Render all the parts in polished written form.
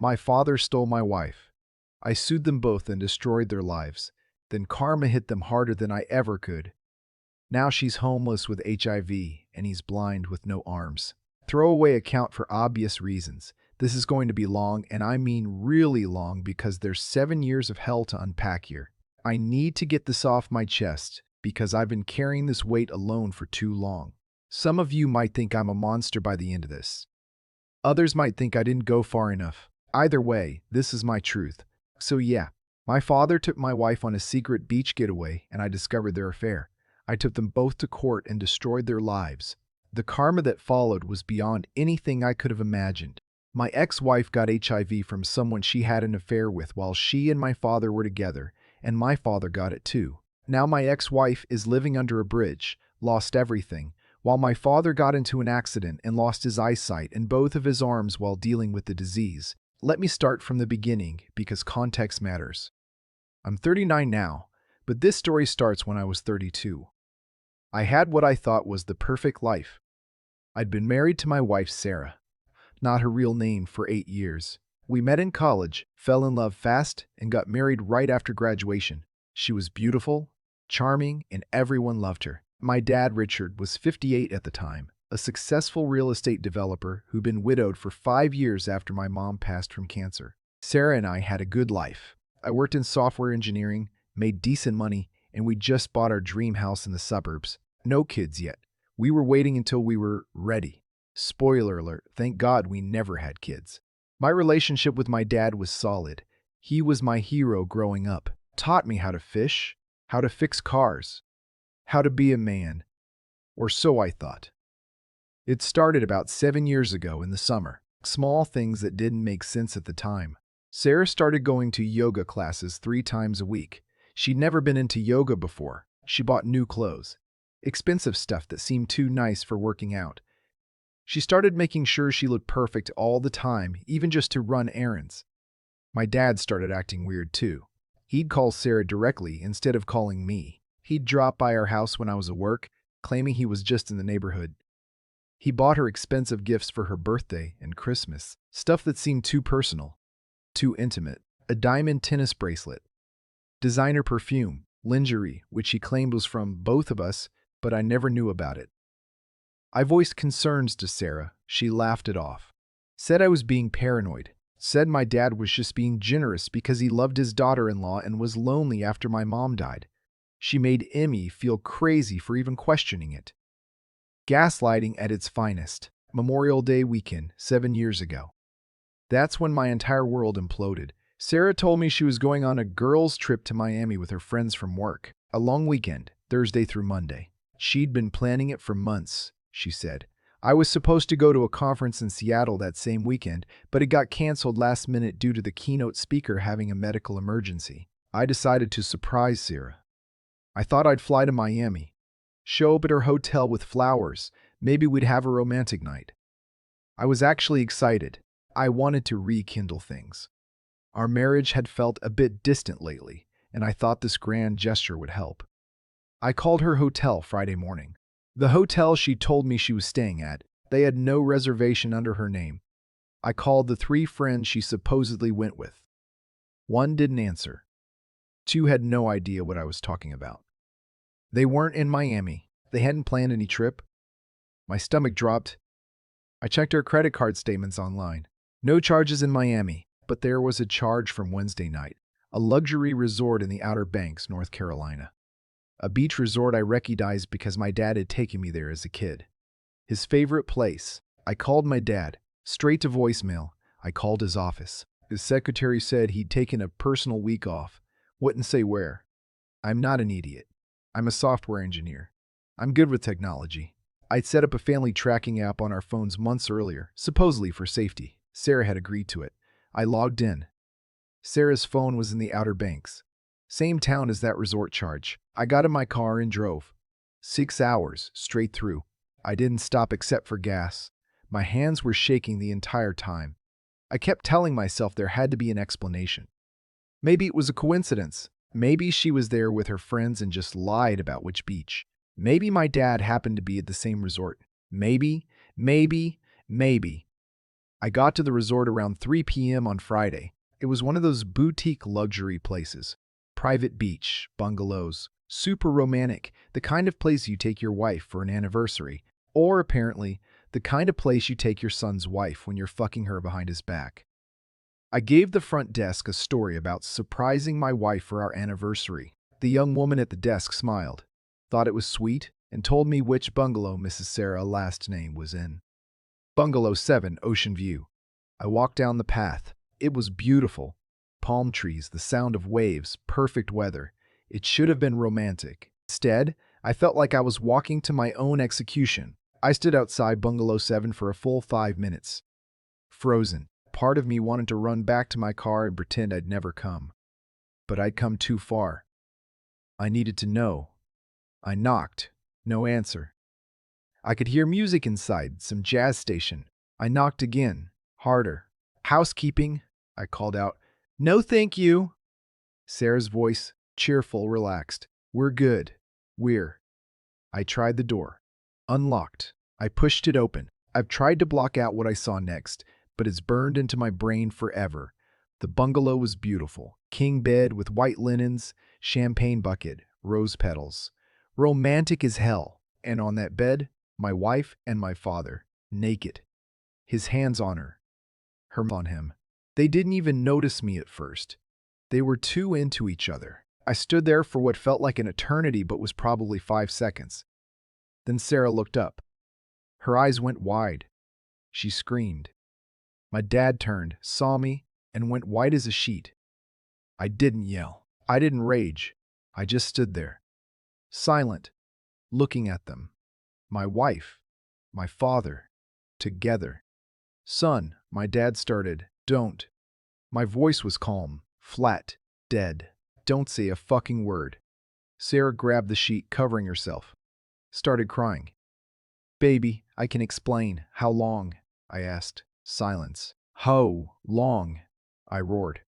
My father stole my wife. I sued them both and destroyed their lives. Then karma hit them harder than I ever could. Now she's homeless with HIV and he's blind with no arms. Throwaway account for obvious reasons. This is going to be long, and I mean really long, because there's 7 years of hell to unpack here. I need to get this off my chest because I've been carrying this weight alone for too long. Some of you might think I'm a monster by the end of this. Others might think I didn't go far enough. Either way, this is my truth. So yeah, my father took my wife on a secret beach getaway and I discovered their affair. I took them both to court and destroyed their lives. The karma that followed was beyond anything I could have imagined. My ex-wife got HIV from someone she had an affair with while she and my father were together, and my father got it too. Now my ex-wife is living under a bridge, lost everything, while my father got into an accident and lost his eyesight and both of his arms while dealing with the disease. Let me start from the beginning because context matters. I'm 39 now, but this story starts when I was 32. I had what I thought was the perfect life. I'd been married to my wife, Sarah, not her real name, for 8 years. We met in college, fell in love fast, and got married right after graduation. She was beautiful, charming, and everyone loved her. My dad, Richard, was 58 at the time, a successful real estate developer who'd been widowed for 5 years after my mom passed from cancer. Sarah and I had a good life. I worked in software engineering, made decent money, and we just bought our dream house in the suburbs. No kids yet. We were waiting until we were ready. Spoiler alert, thank God we never had kids. My relationship with my dad was solid. He was my hero growing up. Taught me how to fish, how to fix cars, how to be a man. Or so I thought. It started about 7 years ago in the summer. Small things that didn't make sense at the time. Sarah started going to yoga classes 3 times a week. She'd never been into yoga before. She bought new clothes. Expensive stuff that seemed too nice for working out. She started making sure she looked perfect all the time, even just to run errands. My dad started acting weird too. He'd call Sarah directly instead of calling me. He'd drop by our house when I was at work, claiming he was just in the neighborhood. He bought her expensive gifts for her birthday and Christmas, stuff that seemed too personal, too intimate. A diamond tennis bracelet, designer perfume, lingerie, which he claimed was from both of us, but I never knew about it. I voiced concerns to Sarah. She laughed it off. Said I was being paranoid. Said my dad was just being generous because he loved his daughter-in-law and was lonely after my mom died. She made Emmy feel crazy for even questioning it. Gaslighting at its finest. Memorial Day weekend, 7 years ago. That's when my entire world imploded. Sarah told me she was going on a girls' trip to Miami with her friends from work. A long weekend, Thursday through Monday. She'd been planning it for months, she said. I was supposed to go to a conference in Seattle that same weekend, but it got canceled last minute due to the keynote speaker having a medical emergency. I decided to surprise Sarah. I thought I'd fly to Miami, show up at her hotel with flowers. Maybe we'd have a romantic night. I was actually excited. I wanted to rekindle things. Our marriage had felt a bit distant lately, and I thought this grand gesture would help. I called her hotel Friday morning. The hotel she told me she was staying at, they had no reservation under her name. I called the 3 friends she supposedly went with. 1 didn't answer. 2 had no idea what I was talking about. They weren't in Miami. They hadn't planned any trip. My stomach dropped. I checked her credit card statements online. No charges in Miami, but there was a charge from Wednesday night. A luxury resort in the Outer Banks, North Carolina. A beach resort I recognized because my dad had taken me there as a kid. His favorite place. I called my dad. Straight to voicemail. I called his office. His secretary said he'd taken a personal week off. Wouldn't say where. I'm not an idiot. I'm a software engineer. I'm good with technology. I'd set up a family tracking app on our phones months earlier, supposedly for safety. Sarah had agreed to it. I logged in. Sarah's phone was in the Outer Banks. Same town as that resort charge. I got in my car and drove. 6 hours, straight through. I didn't stop except for gas. My hands were shaking the entire time. I kept telling myself there had to be an explanation. Maybe it was a coincidence. Maybe she was there with her friends and just lied about which beach. Maybe my dad happened to be at the same resort. Maybe. I got to the resort around 3 p.m. on Friday. It was one of those boutique luxury places. Private beach, bungalows, super romantic, the kind of place you take your wife for an anniversary, or apparently, the kind of place you take your son's wife when you're fucking her behind his back. I gave the front desk a story about surprising my wife for our anniversary. The young woman at the desk smiled, thought it was sweet, and told me which bungalow Mrs. Sarah last name was in. Bungalow 7, Ocean View. I walked down the path. It was beautiful. Palm trees, the sound of waves, perfect weather. It should have been romantic. Instead, I felt like I was walking to my own execution. I stood outside Bungalow 7 for a full 5 minutes. Frozen. Part of me wanted to run back to my car and pretend I'd never come. But I'd come too far. I needed to know. I knocked. No answer. I could hear music inside, some jazz station. I knocked again, harder. Housekeeping, I called out. No, thank you. Sarah's voice, cheerful, relaxed. We're good. I tried the door. Unlocked. I pushed it open. I've tried to block out what I saw next, but it's burned into my brain forever. The bungalow was beautiful. King bed with white linens, champagne bucket, rose petals. Romantic as hell. And on that bed, my wife and my father, naked. His hands on her on him. They didn't even notice me at first. They were too into each other. I stood there for what felt like an eternity but was probably 5 seconds. Then Sarah looked up. Her eyes went wide. She screamed. My dad turned, saw me, and went white as a sheet. I didn't yell. I didn't rage. I just stood there, silent, looking at them. My wife, my father, together. Son, my dad started, don't. My voice was calm, flat, dead. Don't say a fucking word. Sarah grabbed the sheet covering herself. Started crying. Baby, I can explain. How long? I asked. Silence. How long? I roared.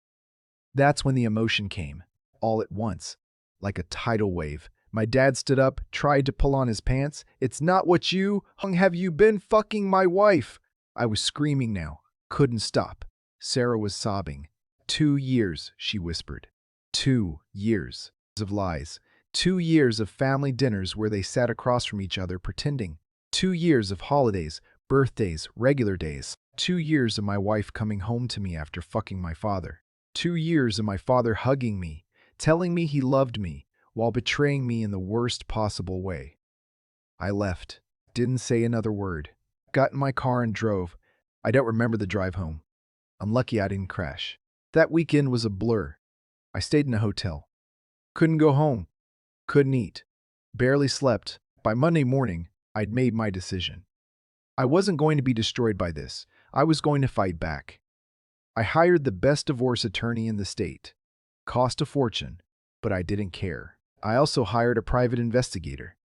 That's when the emotion came, all at once, like a tidal wave. My dad stood up, tried to pull on his pants. It's not what you... Have you been fucking my wife? I was screaming now. Couldn't stop. Sarah was sobbing. 2 years, she whispered. 2 years of lies. 2 years of family dinners where they sat across from each other pretending. 2 years of holidays, birthdays, regular days. 2 years of my wife coming home to me after fucking my father. 2 years of my father hugging me, telling me he loved me, while betraying me in the worst possible way. I left. Didn't say another word. Got in my car and drove. I don't remember the drive home. I'm lucky I didn't crash. That weekend was a blur. I stayed in a hotel. Couldn't go home. Couldn't eat. Barely slept. By Monday morning, I'd made my decision. I wasn't going to be destroyed by this. I was going to fight back. I hired the best divorce attorney in the state. Cost a fortune, but I didn't care. I also hired a private investigator.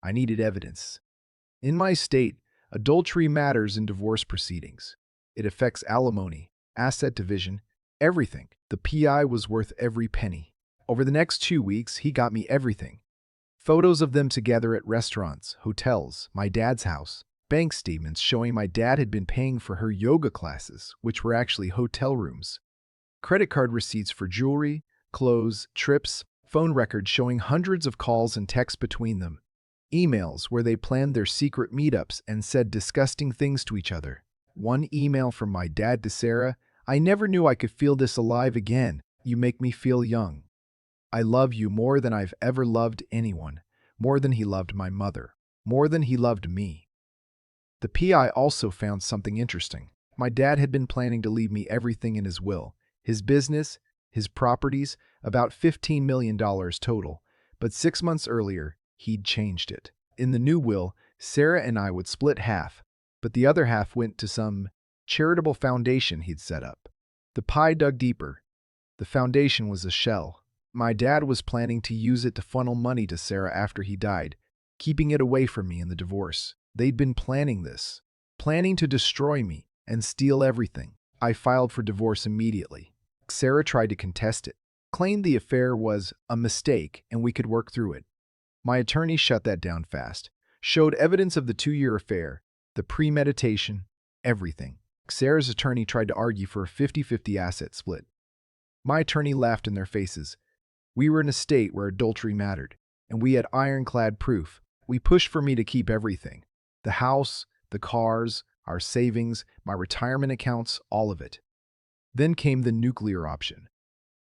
I needed evidence. In my state, adultery matters in divorce proceedings. It affects alimony, asset division, everything. The PI was worth every penny. Over the next 2 weeks, he got me everything. Photos of them together at restaurants, hotels, my dad's house, bank statements showing my dad had been paying for her yoga classes, which were actually hotel rooms. Credit card receipts for jewelry, clothes, trips, phone records showing hundreds of calls and texts between them. Emails where they planned their secret meetups and said disgusting things to each other. One email from my dad to Sarah, I never knew I could feel this alive again. You make me feel young. I love you more than I've ever loved anyone, more than he loved my mother, more than he loved me. The PI also found something interesting. My dad had been planning to leave me everything in his will, his business, his properties, about $15 million total, but 6 months earlier, he'd changed it. In the new will, Sarah and I would split half, but the other half went to some charitable foundation he'd set up. The PI dug deeper. The foundation was a shell. My dad was planning to use it to funnel money to Sarah after he died, keeping it away from me in the divorce. They'd been planning this, planning to destroy me and steal everything. I filed for divorce immediately. Sarah tried to contest it, claimed the affair was a mistake and we could work through it. My attorney shut that down fast, showed evidence of the 2-year affair, the premeditation, everything. Sarah's attorney tried to argue for a 50-50 asset split. My attorney laughed in their faces. We were in a state where adultery mattered, and we had ironclad proof. We pushed for me to keep everything. The house, the cars, our savings, my retirement accounts, all of it. Then came the nuclear option.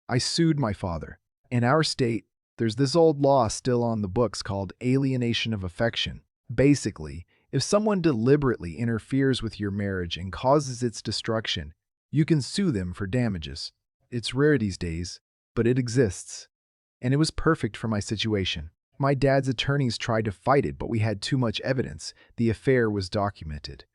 I sued my father. In our state, there's this old law still on the books called alienation of affection. Basically, if someone deliberately interferes with your marriage and causes its destruction, you can sue them for damages. It's rare these days, but it exists. And it was perfect for my situation. My dad's attorneys tried to fight it, but we had too much evidence. The affair was documented.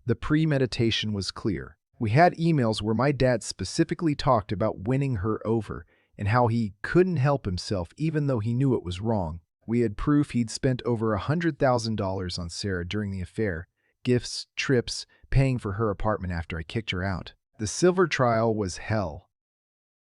The premeditation was clear. We had emails where my dad specifically talked about winning her over and how he couldn't help himself even though he knew it was wrong. We had proof he'd spent over $100,000 on Sarah during the affair, gifts, trips, paying for her apartment after I kicked her out. The silver trial was hell.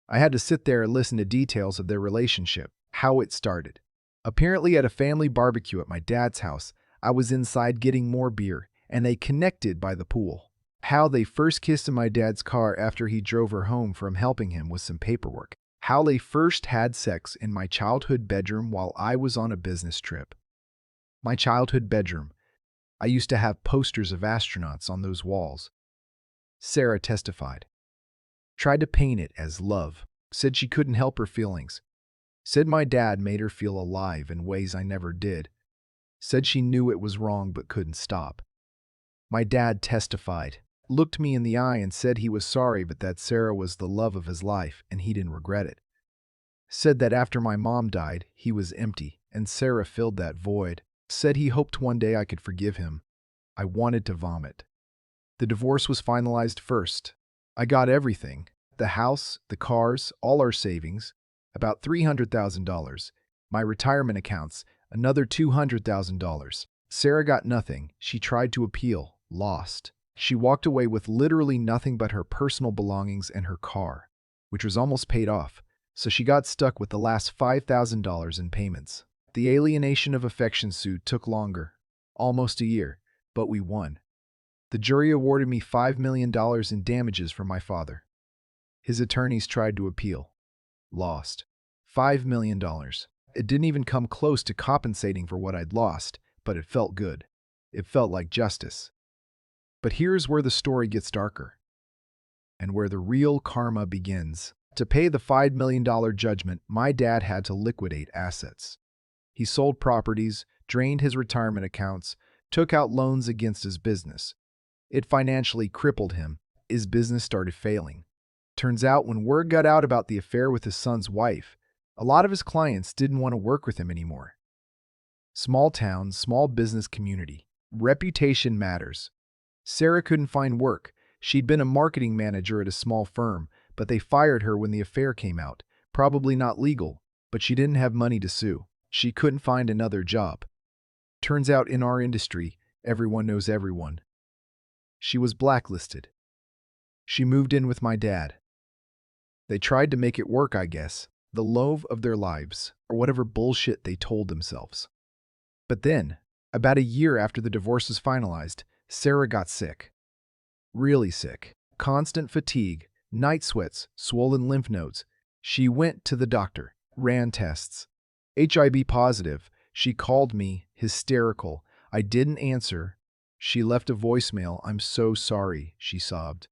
I had to sit there and listen to details of their relationship, how it started. Apparently at a family barbecue at my dad's house, I was inside getting more beer, and they connected by the pool. How they first kissed in my dad's car after he drove her home from helping him with some paperwork. How they first had sex in my childhood bedroom while I was on a business trip. My childhood bedroom. I used to have posters of astronauts on those walls. Sarah testified. Tried to paint it as love. Said she couldn't help her feelings. Said my dad made her feel alive in ways I never did. Said she knew it was wrong but couldn't stop. My dad testified. Looked me in the eye and said he was sorry but that Sarah was the love of his life and he didn't regret it. Said that after my mom died, he was empty and Sarah filled that void. Said he hoped one day I could forgive him. I wanted to vomit. The divorce was finalized first. I got everything. The house, the cars, all our savings, about $300,000. My retirement accounts, another $200,000. Sarah got nothing. She tried to appeal, lost. She walked away with literally nothing but her personal belongings and her car, which was almost paid off, so she got stuck with the last $5,000 in payments. The alienation of affection suit took longer, almost a year, but we won. The jury awarded me $5 million in damages from my father. His attorneys tried to appeal. Lost. $5 million. It didn't even come close to compensating for what I'd lost, but it felt good. It felt like justice. But here's where the story gets darker, and where the real karma begins. To pay the $5 million judgment, my dad had to liquidate assets. He sold properties, drained his retirement accounts, took out loans against his business. It financially crippled him. His business started failing. Turns out when word got out about the affair with his son's wife, a lot of his clients didn't want to work with him anymore. Small town, small business community. Reputation matters. Sarah couldn't find work. She'd been a marketing manager at a small firm, but they fired her when the affair came out. Probably not legal, but she didn't have money to sue. She couldn't find another job. Turns out in our industry, everyone knows everyone. She was blacklisted. She moved in with my dad. They tried to make it work, I guess. The love of their lives, or whatever bullshit they told themselves. But then, about a year after the divorce was finalized, Sarah got sick. Really sick. Constant fatigue, night sweats, swollen lymph nodes. She went to the doctor, ran tests. HIV positive. She called me, hysterical. I didn't answer. She left a voicemail. I'm so sorry, she sobbed.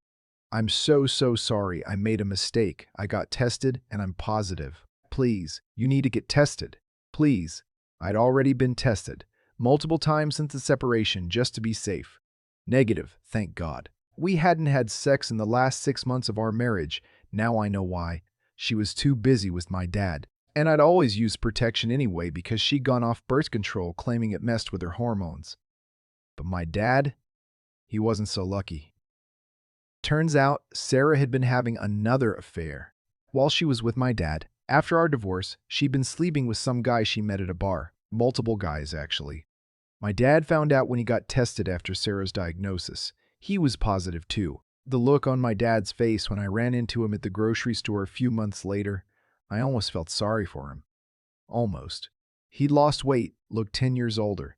I'm so sorry. I made a mistake. I got tested and I'm positive. Please, you need to get tested. Please. I'd already been tested multiple times since the separation just to be safe. Negative, thank God. We hadn't had sex in the last 6 months of our marriage. Now I know why. She was too busy with my dad. And I'd always used protection anyway because she'd gone off birth control claiming it messed with her hormones. But my dad, he wasn't so lucky. Turns out Sarah had been having another affair. While she was with my dad, after our divorce, she'd been sleeping with some guy she met at a bar. Multiple guys, actually. My dad found out when he got tested after Sarah's diagnosis. He was positive too. The look on my dad's face when I ran into him at the grocery store a few months later, I almost felt sorry for him. Almost. He'd lost weight, looked 10 years older.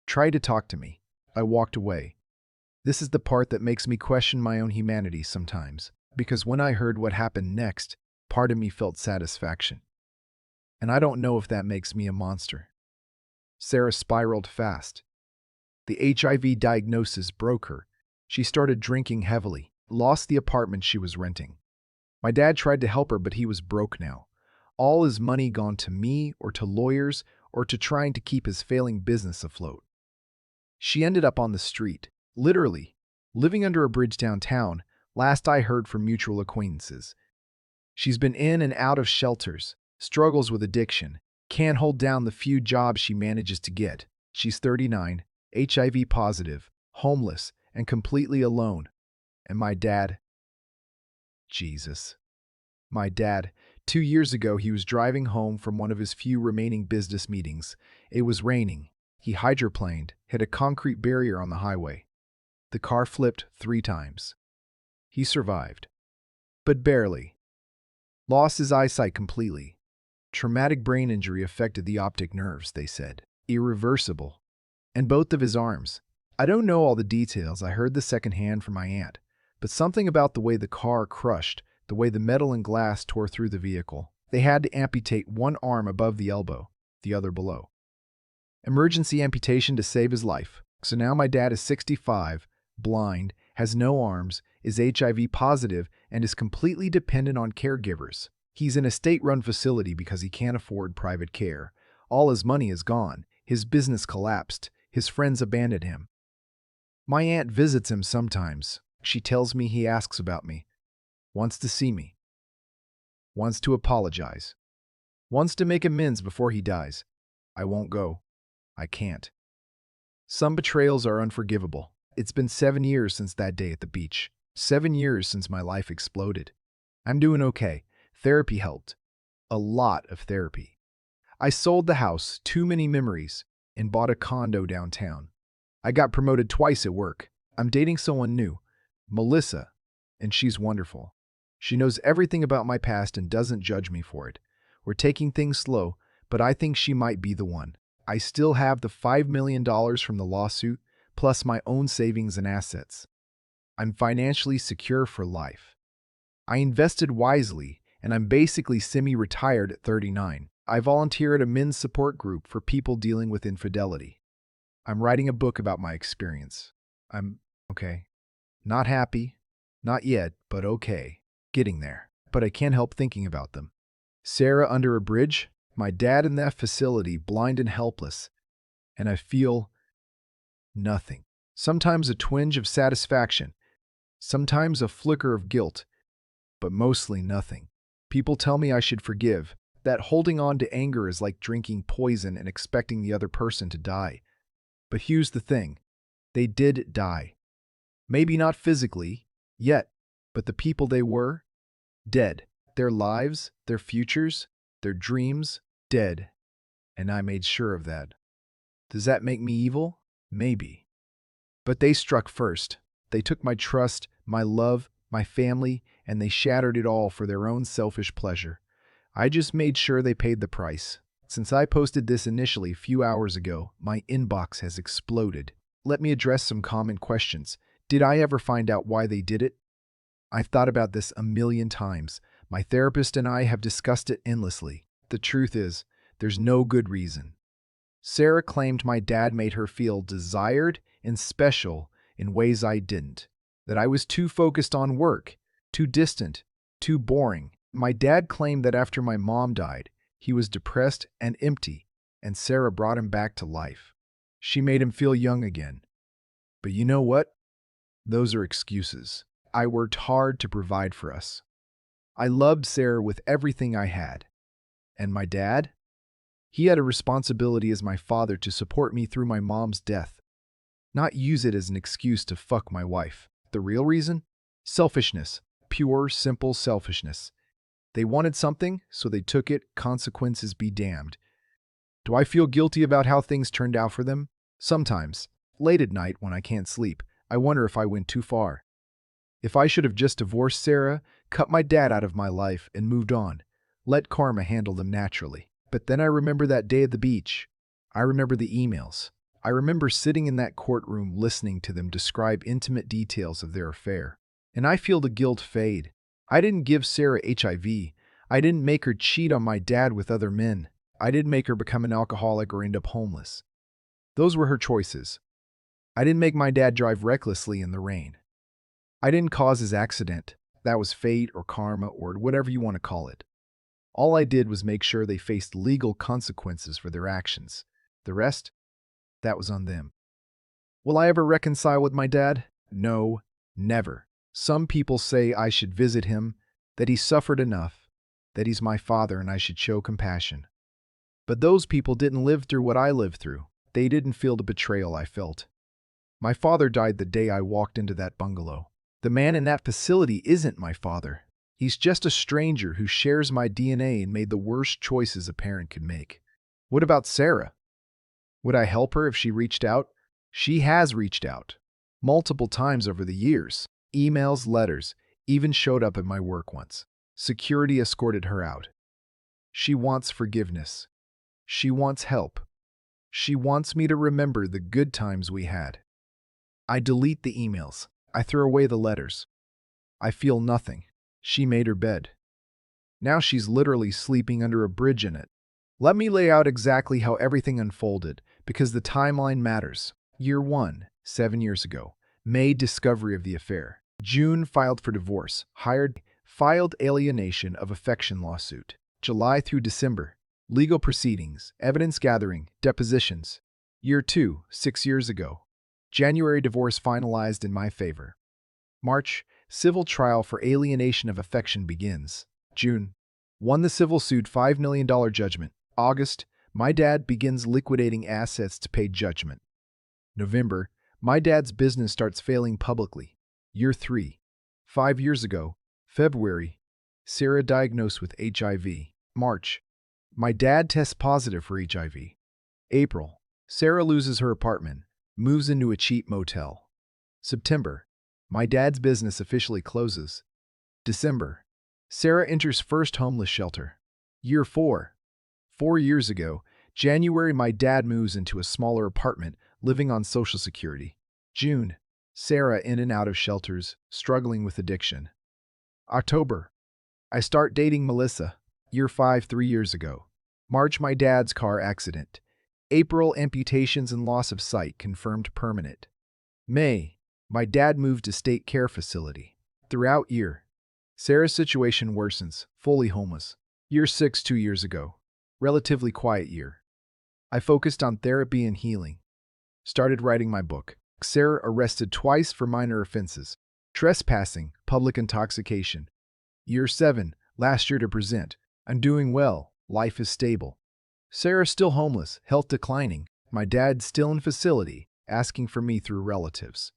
Tried to talk to me. I walked away. This is the part that makes me question my own humanity sometimes, because when I heard what happened next, part of me felt satisfaction. And I don't know if that makes me a monster. Sarah spiraled fast. The HIV diagnosis broke her. She started drinking heavily, lost the apartment she was renting. My dad tried to help her, but he was broke now. All his money gone to me or to lawyers or to trying to keep his failing business afloat. She ended up on the street, literally, living under a bridge downtown, last I heard from mutual acquaintances. She's been in and out of shelters, struggles with addiction, can't hold down the few jobs she manages to get. She's 39, HIV positive, homeless, and completely alone. And my dad? Jesus. My dad, 2 years ago, he was driving home from one of his few remaining business meetings. It was raining. He hydroplaned, hit a concrete barrier on the highway. The car flipped 3 times. He survived. But barely. Lost his eyesight completely. Traumatic brain injury affected the optic nerves, they said. Irreversible. And both of his arms. I don't know all the details, I heard the secondhand from my aunt, but something about the way the car crushed, the way the metal and glass tore through the vehicle. They had to amputate one arm above the elbow, the other below. Emergency amputation to save his life. So now my dad is 65, blind, has no arms, is HIV positive, and is completely dependent on caregivers. He's in a state-run facility because he can't afford private care. All his money is gone. His business collapsed. His friends abandoned him. My aunt visits him sometimes. She tells me he asks about me. Wants to see me. Wants to apologize. Wants to make amends before he dies. I won't go. I can't. Some betrayals are unforgivable. It's been 7 years since that day at the beach. 7 years since my life exploded. I'm doing okay. Therapy helped. A lot of therapy. I sold the house, too many memories, and bought a condo downtown. I got promoted twice at work. I'm dating someone new, Melissa, and she's wonderful. She knows everything about my past and doesn't judge me for it. We're taking things slow, but I think she might be the one. I still have the $5 million from the lawsuit, plus my own savings and assets. I'm financially secure for life. I invested wisely, and I'm basically semi-retired at 39. I volunteer at a men's support group for people dealing with infidelity. I'm writing a book about my experience. I'm okay. Not happy. Not yet, but okay. Getting there. But I can't help thinking about them. Sarah under a bridge, my dad in that facility, blind and helpless. And I feel nothing. Sometimes a twinge of satisfaction. Sometimes a flicker of guilt. But mostly nothing. People tell me I should forgive, that holding on to anger is like drinking poison and expecting the other person to die. But here's the thing. They did die. Maybe not physically, yet, but the people they were, dead. Their lives, their futures, their dreams, dead. And I made sure of that. Does that make me evil? Maybe. But they struck first. They took my trust, my love, my family, and they shattered it all for their own selfish pleasure. I just made sure they paid the price. Since I posted this initially a few hours ago, my inbox has exploded. Let me address some common questions. Did I ever find out why they did it? I've thought about this a million times. My therapist and I have discussed it endlessly. The truth is, there's no good reason. Sarah claimed my dad made her feel desired and special in ways I didn't. That I was too focused on work, too distant, too boring. My dad claimed that after my mom died, he was depressed and empty, and Sarah brought him back to life. She made him feel young again. But you know what? Those are excuses. I worked hard to provide for us. I loved Sarah with everything I had. And my dad? He had a responsibility as my father to support me through my mom's death, not use it as an excuse to fuck my wife. The real reason? Selfishness. Pure, simple selfishness. They wanted something, so they took it, consequences be damned. Do I feel guilty about how things turned out for them? Sometimes. Late at night when I can't sleep, I wonder if I went too far. If I should have just divorced Sarah, cut my dad out of my life, and moved on. Let karma handle them naturally. But then I remember that day at the beach. I remember the emails. I remember sitting in that courtroom listening to them describe intimate details of their affair. And I feel the guilt fade. I didn't give Sarah HIV. I didn't make her cheat on my dad with other men. I didn't make her become an alcoholic or end up homeless. Those were her choices. I didn't make my dad drive recklessly in the rain. I didn't cause his accident. That was fate or karma or whatever you want to call it. All I did was make sure they faced legal consequences for their actions. The rest, that was on them. Will I ever reconcile with my dad? No, never. Some people say I should visit him, that he suffered enough, that he's my father and I should show compassion. But those people didn't live through what I lived through. They didn't feel the betrayal I felt. My father died the day I walked into that bungalow. The man in that facility isn't my father. He's just a stranger who shares my DNA and made the worst choices a parent could make. What about Sarah? Would I help her if she reached out? She has reached out. Multiple times over the years. Emails, letters, even showed up at my work once. Security escorted her out. She wants forgiveness. She wants help. She wants me to remember the good times we had. I delete the emails. I throw away the letters. I feel nothing. She made her bed. Now she's literally sleeping under a bridge in it. Let me lay out exactly how everything unfolded, because the timeline matters. Year 1, 7 years ago. May, discovery of the affair. June, filed for divorce. Filed alienation of affection lawsuit. July through December. Legal proceedings, evidence gathering, depositions. Year 2, 6 years ago. January, divorce finalized in my favor. March, civil trial for alienation of affection begins. June, won the civil suit, $5 million judgment. August, my dad begins liquidating assets to pay judgment. November, my dad's business starts failing publicly. Year 3, 5 years ago. February, Sarah diagnosed with HIV. March, my dad tests positive for HIV. April, Sarah loses her apartment, moves into a cheap motel. September, my dad's business officially closes. December, Sarah enters first homeless shelter. Year 4, 4 years ago. January, my dad moves into a smaller apartment, living on Social Security. June, Sarah in and out of shelters, struggling with addiction. October, I start dating Melissa. Year 5, 3 years ago. March, my dad's car accident. April, amputations and loss of sight confirmed permanent. May, my dad moved to state care facility. Throughout year, Sarah's situation worsens, fully homeless. Year 6, 2 years ago. Relatively quiet year. I focused on therapy and healing. Started writing my book. Sarah arrested twice for minor offenses. Trespassing, public intoxication. Year 7, last year to present. I'm doing well. Life is stable. Sarah still homeless, health declining. My dad still in facility, asking for me through relatives.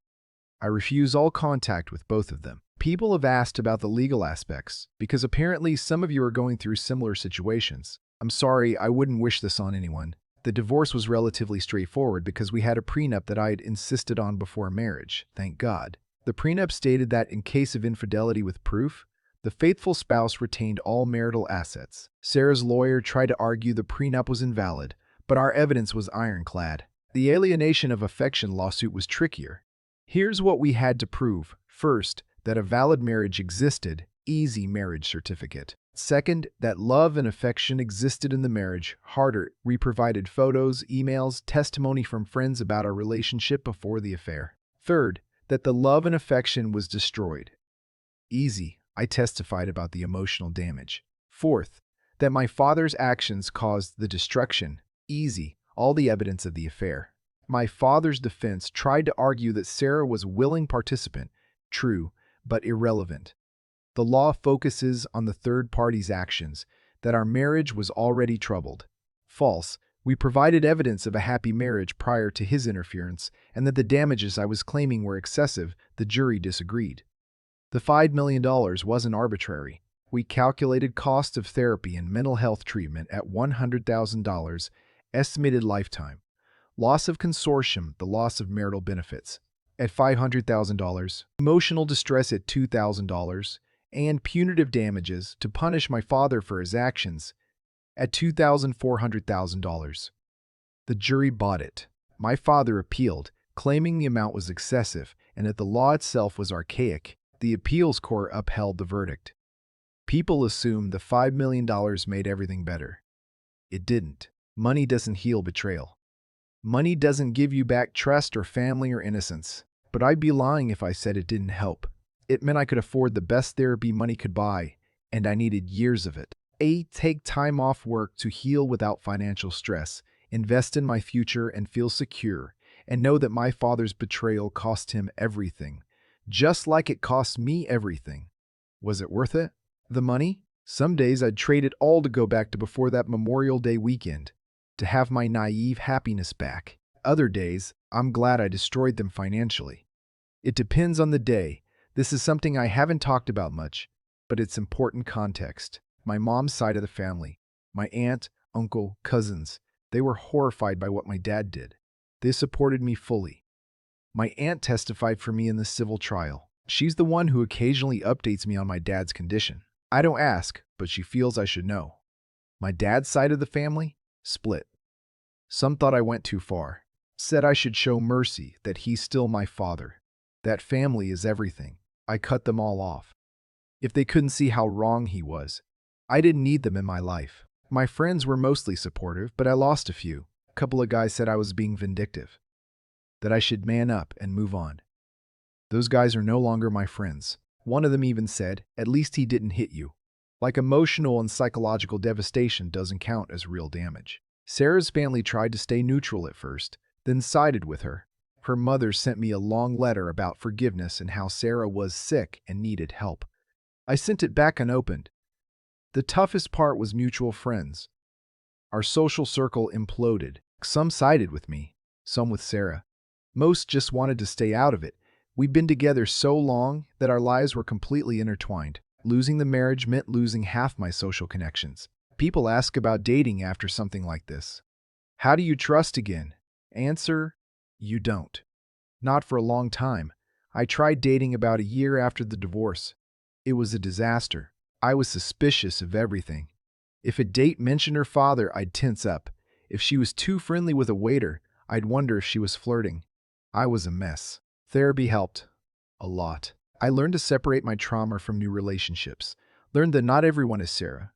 I refuse all contact with both of them. People have asked about the legal aspects, because apparently some of you are going through similar situations. I'm sorry, I wouldn't wish this on anyone. The divorce was relatively straightforward because we had a prenup that I had insisted on before marriage, thank God. The prenup stated that in case of infidelity with proof, the faithful spouse retained all marital assets. Sarah's lawyer tried to argue the prenup was invalid, but our evidence was ironclad. The alienation of affection lawsuit was trickier. Here's what we had to prove. First, that a valid marriage existed, easy marriage certificate. Second, that love and affection existed in the marriage, harder. We provided photos, emails, testimony from friends about our relationship before the affair. Third, that the love and affection was destroyed. Easy. I testified about the emotional damage. Fourth, that my father's actions caused the destruction. Easy. All the evidence of the affair. My father's defense tried to argue that Sarah was a willing participant. True, but irrelevant. The law focuses on the third party's actions, that our marriage was already troubled. False. We provided evidence of a happy marriage prior to his interference, and that the damages I was claiming were excessive. The jury disagreed. The $5 million wasn't arbitrary. We calculated cost of therapy and mental health treatment at $100,000, estimated lifetime. Loss of consortium, the loss of marital benefits, at $500,000, emotional distress at $2,000, and punitive damages to punish my father for his actions at $2,400,000. The jury bought it. My father appealed, claiming the amount was excessive and that the law itself was archaic. The appeals court upheld the verdict. People assume the $5 million made everything better. It didn't. Money doesn't heal betrayal. Money doesn't give you back trust or family or innocence. But I'd be lying if I said it didn't help. It meant I could afford the best therapy money could buy, and I needed years of it. Take time off work to heal without financial stress, invest in my future and feel secure, and know that my father's betrayal cost him everything, just like it cost me everything. Was it worth it? The money? Some days I'd trade it all to go back to before that Memorial Day weekend, to have my naive happiness back. Other days, I'm glad I destroyed them financially. It depends on the day. This is something I haven't talked about much, but it's important context. My mom's side of the family, my aunt, uncle, cousins, they were horrified by what my dad did. They supported me fully. My aunt testified for me in the civil trial. She's the one who occasionally updates me on my dad's condition. I don't ask, but she feels I should know. My dad's side of the family? Split. Some thought I went too far. Said I should show mercy, that he's still my father. That family is everything. I cut them all off. If they couldn't see how wrong he was, I didn't need them in my life. My friends were mostly supportive, but I lost a few. A couple of guys said I was being vindictive, that I should man up and move on. Those guys are no longer my friends. One of them even said, "At least he didn't hit you." Like emotional and psychological devastation doesn't count as real damage. Sarah's family tried to stay neutral at first, then sided with her. Her mother sent me a long letter about forgiveness and how Sarah was sick and needed help. I sent it back unopened. The toughest part was mutual friends. Our social circle imploded. Some sided with me, some with Sarah. Most just wanted to stay out of it. We'd been together so long that our lives were completely intertwined. Losing the marriage meant losing half my social connections. People ask about dating after something like this. How do you trust again? Answer, you don't. Not for a long time. I tried dating about a year after the divorce. It was a disaster. I was suspicious of everything. If a date mentioned her father, I'd tense up. If she was too friendly with a waiter, I'd wonder if she was flirting. I was a mess. Therapy helped. A lot. I learned to separate my trauma from new relationships. Learned that not everyone is Sarah.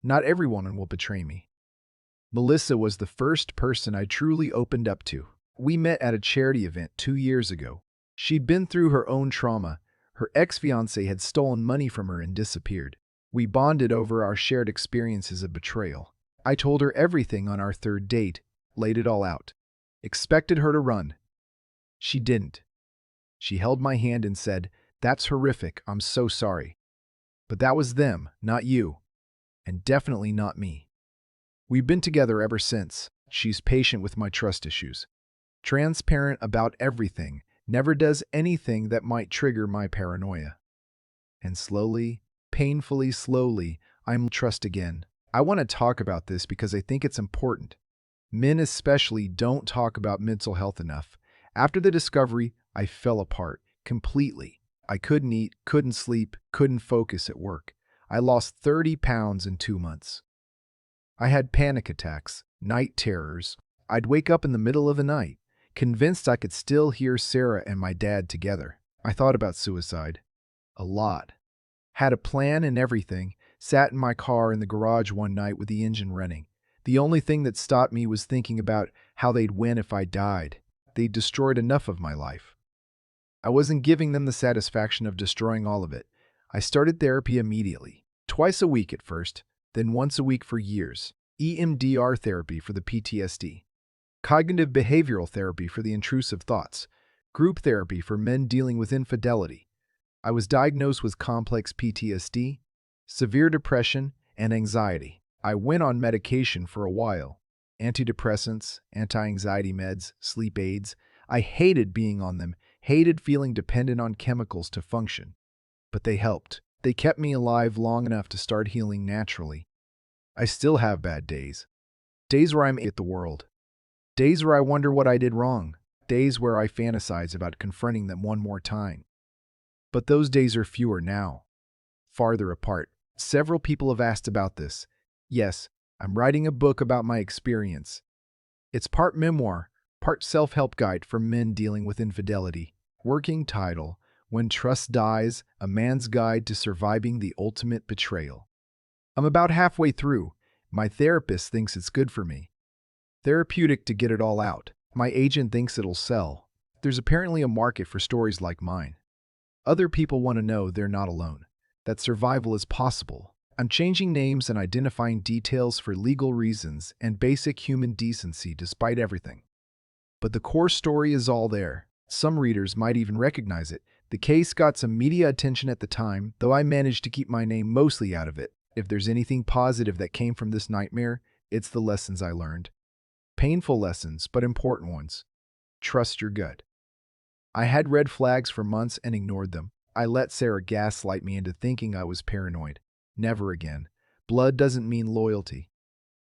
Not everyone will betray me. Melissa was the first person I truly opened up to. We met at a charity event 2 years ago. She'd been through her own trauma. Her ex-fiancé had stolen money from her and disappeared. We bonded over our shared experiences of betrayal. I told her everything on our third date, laid it all out. Expected her to run. She didn't. She held my hand and said, "That's horrific, I'm so sorry. But that was them, not you. And definitely not me." We've been together ever since. She's patient with my trust issues. Transparent about everything, never does anything that might trigger my paranoia. And slowly, painfully slowly, I'm trust again. I want to talk about this because I think it's important. Men especially don't talk about mental health enough. After the discovery, I fell apart completely. I couldn't eat, couldn't sleep, couldn't focus at work. I lost 30 pounds in 2 months. I had panic attacks, night terrors. I'd wake up in the middle of the night, convinced I could still hear Sarah and my dad together. I thought about suicide. A lot. Had a plan and everything, sat in my car in the garage one night with the engine running. The only thing that stopped me was thinking about how they'd win if I died. They'd destroyed enough of my life. I wasn't giving them the satisfaction of destroying all of it. I started therapy immediately. Twice a week at first, then once a week for years. EMDR therapy for the PTSD. Cognitive behavioral therapy for the intrusive thoughts. Group therapy for men dealing with infidelity. I was diagnosed with complex PTSD, severe depression, and anxiety. I went on medication for a while. Antidepressants, anti-anxiety meds, sleep aids. I hated being on them, hated feeling dependent on chemicals to function. But they helped. They kept me alive long enough to start healing naturally. I still have bad days. Days where I'm at the world. Days where I wonder what I did wrong. Days where I fantasize about confronting them one more time. But those days are fewer now. Farther apart. Several people have asked about this. Yes, I'm writing a book about my experience. It's part memoir, Part self-help guide for men dealing with infidelity. Working title, When Trust Dies, A Man's Guide to Surviving the Ultimate Betrayal. I'm about halfway through. My therapist thinks it's good for me. Therapeutic to get it all out. My agent thinks it'll sell. There's apparently a market for stories like mine. Other people want to know they're not alone, that survival is possible. I'm changing names and identifying details for legal reasons and basic human decency despite everything. But the core story is all there. Some readers might even recognize it. The case got some media attention at the time, though I managed to keep my name mostly out of it. If there's anything positive that came from this nightmare, it's the lessons I learned. Painful lessons, but important ones. Trust your gut. I had red flags for months and ignored them. I let Sarah gaslight me into thinking I was paranoid. Never again. Blood doesn't mean loyalty.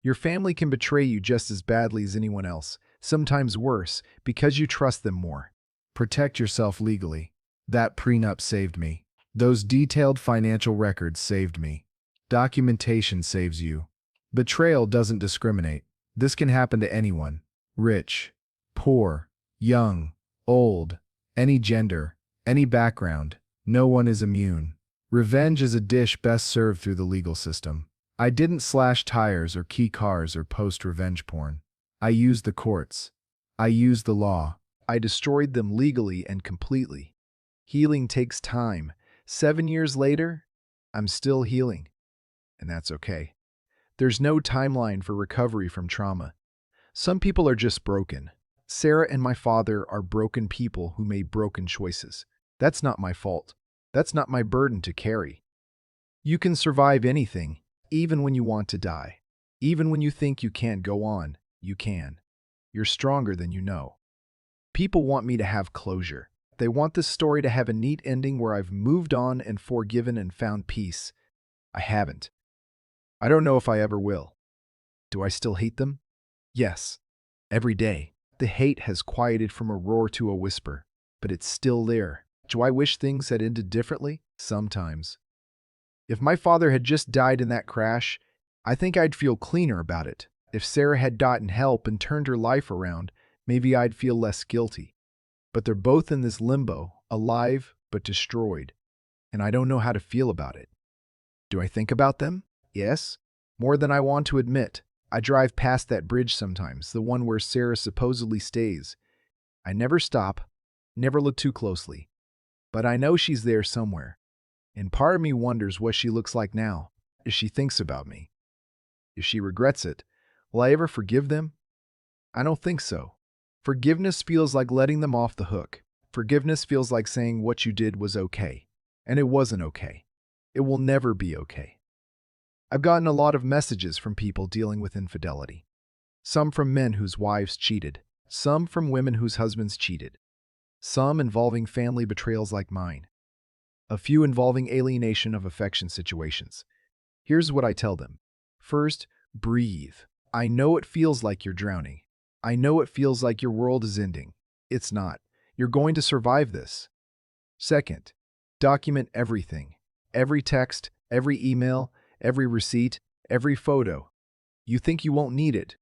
Your family can betray you just as badly as anyone else, sometimes worse, because you trust them more. Protect yourself legally. That prenup saved me. Those detailed financial records saved me. Documentation saves you. Betrayal doesn't discriminate. This can happen to anyone. Rich, poor, young, old, any gender, any background. No one is immune. Revenge is a dish best served through the legal system. I didn't slash tires or key cars or post revenge porn. I used the courts. I used the law. I destroyed them legally and completely. Healing takes time. 7 years later, I'm still healing. And that's okay. There's no timeline for recovery from trauma. Some people are just broken. Sarah and my father are broken people who made broken choices. That's not my fault. That's not my burden to carry. You can survive anything, even when you want to die. Even when you think you can't go on, you can. You're stronger than you know. People want me to have closure. They want this story to have a neat ending where I've moved on and forgiven and found peace. I haven't. I don't know if I ever will. Do I still hate them? Yes. Every day. The hate has quieted from a roar to a whisper, but it's still there. Do I wish things had ended differently? Sometimes. If my father had just died in that crash, I think I'd feel cleaner about it. If Sarah had gotten help and turned her life around, maybe I'd feel less guilty. But they're both in this limbo, alive but destroyed, and I don't know how to feel about it. Do I think about them? Yes. More than I want to admit. I drive past that bridge sometimes, the one where Sarah supposedly stays. I never stop, never look too closely. But I know she's there somewhere. And part of me wonders what she looks like now, if she thinks about me. If she regrets it, will I ever forgive them? I don't think so. Forgiveness feels like letting them off the hook. Forgiveness feels like saying what you did was okay. And it wasn't okay. It will never be okay. I've gotten a lot of messages from people dealing with infidelity. Some from men whose wives cheated. Some from women whose husbands cheated. Some involving family betrayals like mine. A few involving alienation of affection situations. Here's what I tell them. First, breathe. I know it feels like you're drowning. I know it feels like your world is ending. It's not. You're going to survive this. Second, document everything. Every text, every email, every receipt, every photo. You think you won't need it.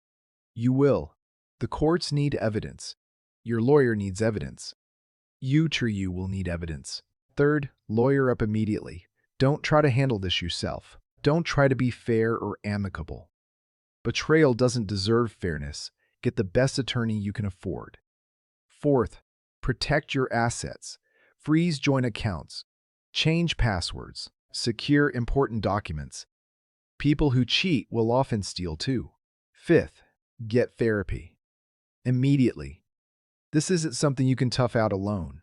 You will. The courts need evidence. Your lawyer needs evidence. You will need evidence. Third, lawyer up immediately. Don't try to handle this yourself. Don't try to be fair or amicable. Betrayal doesn't deserve fairness. Get the best attorney you can afford. Fourth, protect your assets. Freeze joint accounts. Change passwords. Secure important documents. People who cheat will often steal too. Fifth, get therapy. Immediately. This isn't something you can tough out alone.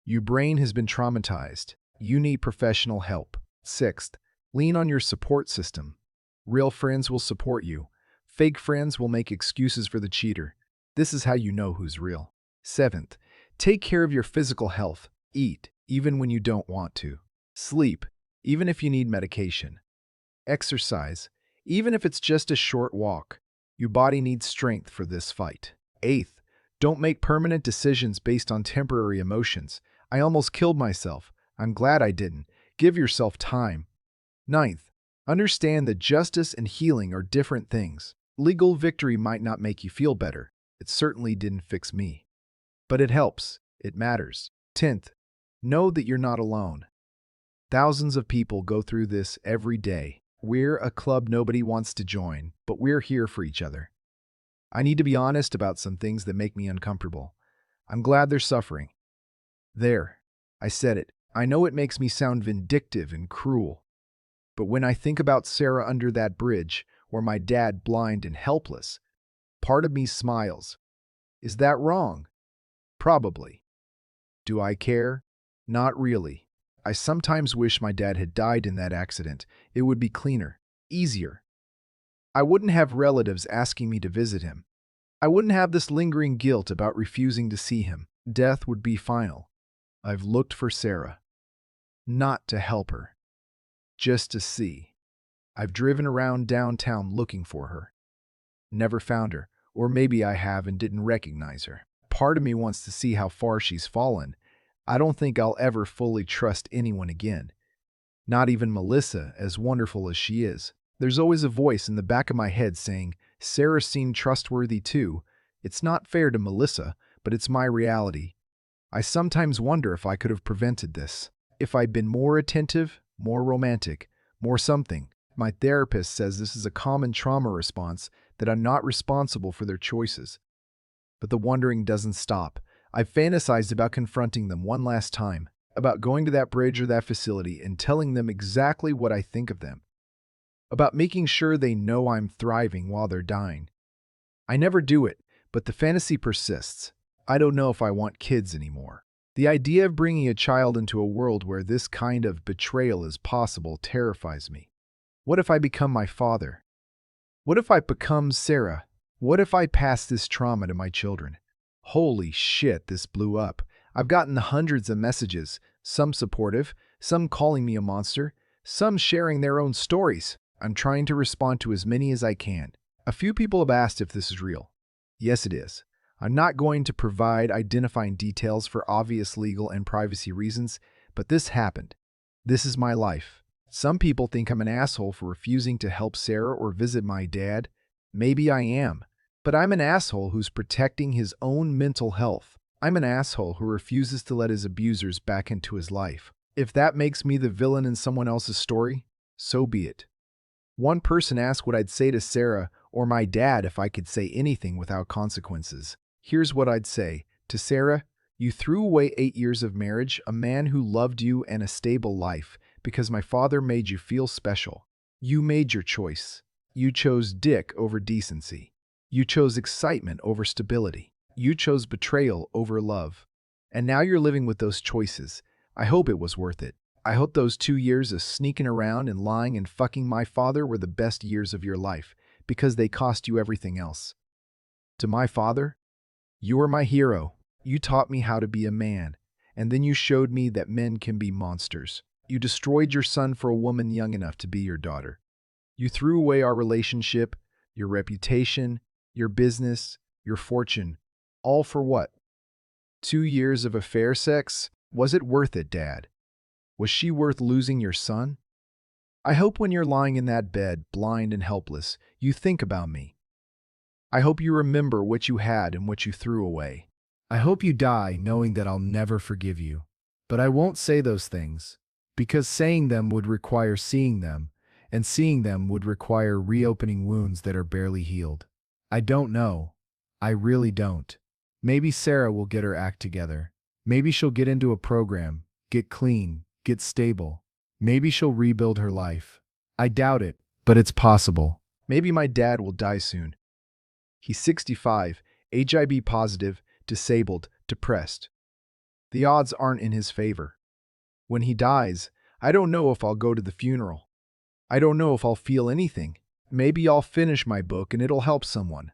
Your brain has been traumatized. You need professional help. Sixth, lean on your support system. Real friends will support you. Fake friends will make excuses for the cheater. This is how you know who's real. Seventh, take care of your physical health. Eat, even when you don't want to. Sleep, even if you need medication. Exercise, even if it's just a short walk. Your body needs strength for this fight. Eighth, don't make permanent decisions based on temporary emotions. I almost killed myself. I'm glad I didn't. Give yourself time. Ninth, understand that justice and healing are different things. Legal victory might not make you feel better. It certainly didn't fix me. But it helps. It matters. 10th, know that you're not alone. Thousands of people go through this every day. We're a club nobody wants to join, but we're here for each other. I need to be honest about some things that make me uncomfortable. I'm glad they're suffering. There. I said it. I know it makes me sound vindictive and cruel. But when I think about Sarah under that bridge, or my dad blind and helpless, part of me smiles. Is that wrong? Probably. Do I care? Not really. I sometimes wish my dad had died in that accident. It would be cleaner, easier. I wouldn't have relatives asking me to visit him. I wouldn't have this lingering guilt about refusing to see him. Death would be final. I've looked for Sarah. Not to help her. Just to see. I've driven around downtown looking for her. Never found her, or maybe I have and didn't recognize her. Part of me wants to see how far she's fallen. I don't think I'll ever fully trust anyone again. Not even Melissa, as wonderful as she is. There's always a voice in the back of my head saying, Sarah seemed trustworthy too. It's not fair to Melissa, but it's my reality. I sometimes wonder if I could have prevented this. If I'd been more attentive, more romantic, more something. My therapist says this is a common trauma response, that I'm not responsible for their choices. But the wondering doesn't stop. I've fantasized about confronting them one last time, about going to that bridge or that facility and telling them exactly what I think of them, about making sure they know I'm thriving while they're dying. I never do it, but the fantasy persists. I don't know if I want kids anymore. The idea of bringing a child into a world where this kind of betrayal is possible terrifies me. What if I become my father? What if I become Sarah? What if I pass this trauma to my children? Holy shit, this blew up. I've gotten hundreds of messages, some supportive, some calling me a monster, some sharing their own stories. I'm trying to respond to as many as I can. A few people have asked if this is real. Yes, it is. I'm not going to provide identifying details for obvious legal and privacy reasons, but this happened. This is my life. Some people think I'm an asshole for refusing to help Sarah or visit my dad. Maybe I am. But I'm an asshole who's protecting his own mental health. I'm an asshole who refuses to let his abusers back into his life. If that makes me the villain in someone else's story, so be it. One person asked what I'd say to Sarah or my dad if I could say anything without consequences. Here's what I'd say. To Sarah, you threw away 8 years of marriage, a man who loved you and a stable life, because my father made you feel special. You made your choice. You chose dick over decency. You chose excitement over stability. You chose betrayal over love. And now you're living with those choices. I hope it was worth it. I hope those 2 years of sneaking around and lying and fucking my father were the best years of your life, because they cost you everything else. To my father, you were my hero. You taught me how to be a man, and then you showed me that men can be monsters. You destroyed your son for a woman young enough to be your daughter. You threw away our relationship, your reputation, your business, your fortune, all for what? 2 years of affair sex? Was it worth it, Dad? Was she worth losing your son? I hope when you're lying in that bed, blind and helpless, you think about me. I hope you remember what you had and what you threw away. I hope you die knowing that I'll never forgive you. But I won't say those things, because saying them would require seeing them, and seeing them would require reopening wounds that are barely healed. I don't know. I really don't. Maybe Sarah will get her act together. Maybe she'll get into a program, get clean, get stable. Maybe she'll rebuild her life. I doubt it, but it's possible. Maybe my dad will die soon. He's 65, HIV positive, disabled, depressed. The odds aren't in his favor. When he dies, I don't know if I'll go to the funeral. I don't know if I'll feel anything. Maybe I'll finish my book and it'll help someone.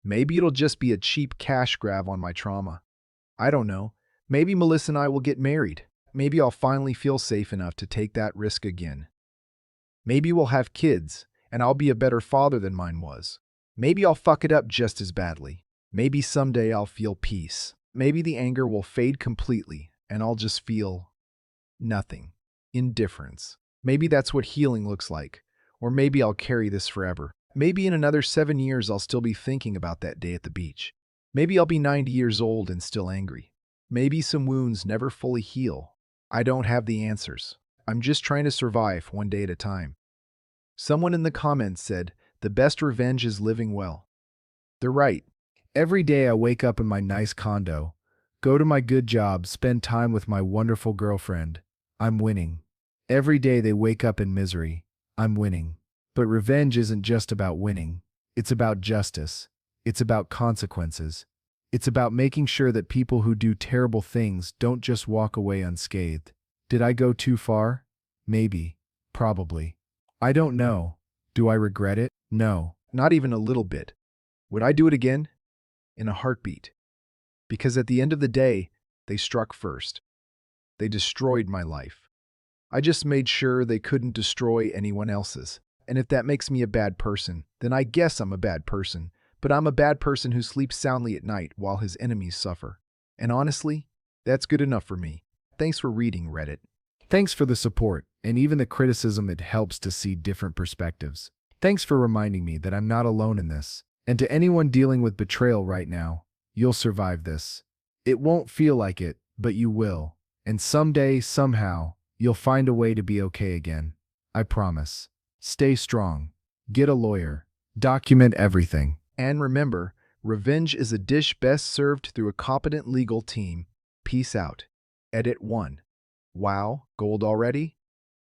Maybe it'll just be a cheap cash grab on my trauma. I don't know. Maybe Melissa and I will get married. Maybe I'll finally feel safe enough to take that risk again. Maybe we'll have kids, and I'll be a better father than mine was. Maybe I'll fuck it up just as badly. Maybe someday I'll feel peace. Maybe the anger will fade completely, and I'll just feel nothing. Indifference. Maybe that's what healing looks like. Or maybe I'll carry this forever. Maybe in another 7 years I'll still be thinking about that day at the beach. Maybe I'll be 90 years old and still angry. Maybe some wounds never fully heal. I don't have the answers. I'm just trying to survive one day at a time. Someone in the comments said, the best revenge is living well. They're right. Every day I wake up in my nice condo, go to my good job, spend time with my wonderful girlfriend. I'm winning. Every day they wake up in misery. I'm winning. But revenge isn't just about winning. It's about justice. It's about consequences. It's about making sure that people who do terrible things don't just walk away unscathed. Did I go too far? Maybe. Probably. I don't know. Do I regret it? No. Not even a little bit. Would I do it again? In a heartbeat. Because at the end of the day, they struck first. They destroyed my life. I just made sure they couldn't destroy anyone else's. And if that makes me a bad person, then I guess I'm a bad person. But I'm a bad person who sleeps soundly at night while his enemies suffer. And honestly, that's good enough for me. Thanks for reading, Reddit. Thanks for the support, and even the criticism. It helps to see different perspectives. Thanks for reminding me that I'm not alone in this. And to anyone dealing with betrayal right now, you'll survive this. It won't feel like it, but you will. And someday, somehow, you'll find a way to be okay again. I promise. Stay strong. Get a lawyer. Document everything. And remember, revenge is a dish best served through a competent legal team. Peace out. Edit 1. Wow, gold already?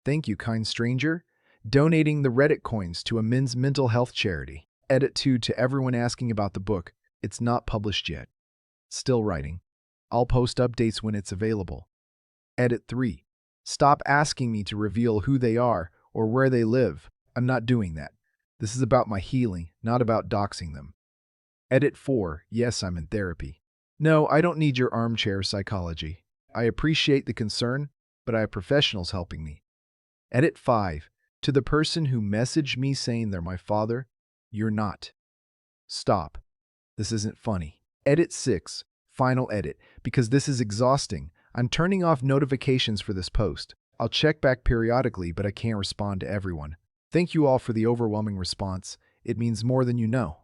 Thank you, kind stranger. Donating the Reddit coins to a men's mental health charity. Edit 2. To everyone asking about the book, it's not published yet. Still writing. I'll post updates when it's available. Edit 3. Stop asking me to reveal who they are or where they live. I'm not doing that. This is about my healing, not about doxing them. Edit 4. Yes, I'm in therapy. No, I don't need your armchair psychology. I appreciate the concern, but I have professionals helping me. Edit 5. To the person who messaged me saying they're my father, you're not. Stop. This isn't funny. Edit 6. Final edit. Because this is exhausting, I'm turning off notifications for this post. I'll check back periodically, but I can't respond to everyone. Thank you all for the overwhelming response. It means more than you know.